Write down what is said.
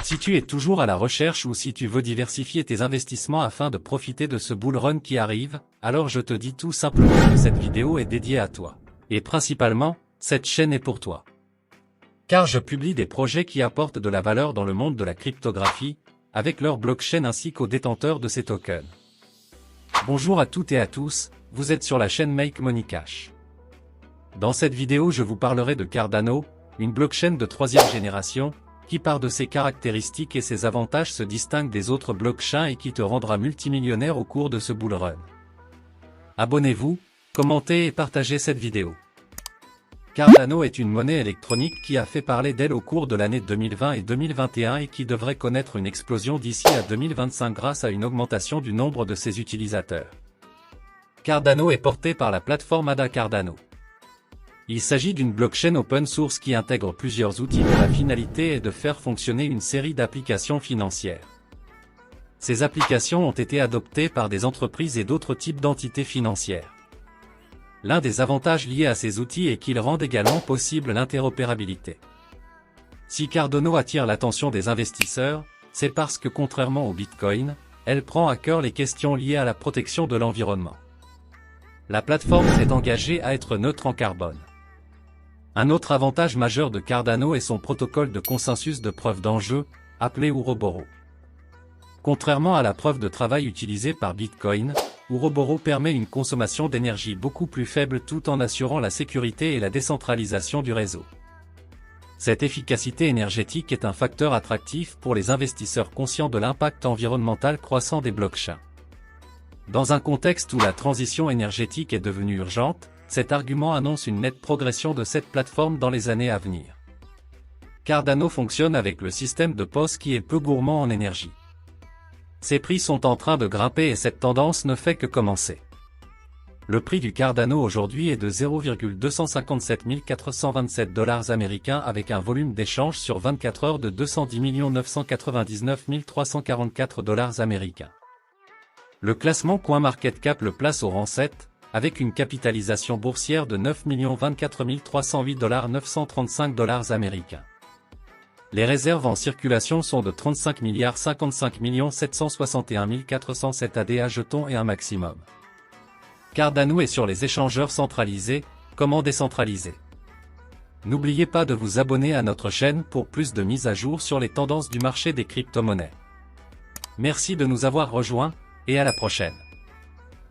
Si tu es toujours à la recherche ou si tu veux diversifier tes investissements afin de profiter de ce bull run qui arrive, alors je te dis tout simplement que cette vidéo est dédiée à toi. Et principalement, cette chaîne est pour toi. Car je publie des projets qui apportent de la valeur dans le monde de la cryptographie, avec leur blockchain ainsi qu'aux détenteurs de ces tokens. Bonjour à toutes et à tous, vous êtes sur la chaîne Make Money Cash. Dans cette vidéo je vous parlerai de Cardano, une blockchain de 3e génération, qui par de ses caractéristiques et ses avantages se distingue des autres blockchains et qui te rendra multimillionnaire au cours de ce bull run. Abonnez-vous, commentez et partagez cette vidéo. Cardano est une monnaie électronique qui a fait parler d'elle au cours de l'année 2020 et 2021 et qui devrait connaître une explosion d'ici à 2025 grâce à une augmentation du nombre de ses utilisateurs. Cardano est porté par la plateforme ADA Cardano. Il s'agit d'une blockchain open source qui intègre plusieurs outils dont la finalité est de faire fonctionner une série d'applications financières. Ces applications ont été adoptées par des entreprises et d'autres types d'entités financières. L'un des avantages liés à ces outils est qu'ils rendent également possible l'interopérabilité. Si Cardano attire l'attention des investisseurs, c'est parce que contrairement au Bitcoin, elle prend à cœur les questions liées à la protection de l'environnement. La plateforme s'est engagée à être neutre en carbone. Un autre avantage majeur de Cardano est son protocole de consensus de preuve d'enjeu, appelé Ouroboros. Contrairement à la preuve de travail utilisée par Bitcoin, Ouroboros permet une consommation d'énergie beaucoup plus faible tout en assurant la sécurité et la décentralisation du réseau. Cette efficacité énergétique est un facteur attractif pour les investisseurs conscients de l'impact environnemental croissant des blockchains. Dans un contexte où la transition énergétique est devenue urgente, cet argument annonce une nette progression de cette plateforme dans les années à venir. Cardano fonctionne avec le système de POS qui est peu gourmand en énergie. Ses prix sont en train de grimper et cette tendance ne fait que commencer. Le prix du Cardano aujourd'hui est de 0,257 427 $ américains avec un volume d'échange sur 24 heures de 210 999 344 $ américains. Le classement CoinMarketCap le place au rang 7, avec une capitalisation boursière de 9 024 308 935 $ américains. Les réserves en circulation sont de 35 55 761 407 ADA jetons et un maximum. Cardano est sur les échangeurs centralisés, comment décentraliser? N'oubliez pas de vous abonner à notre chaîne pour plus de mises à jour sur les tendances du marché des crypto-monnaies. Merci de nous avoir rejoints, et à la prochaine.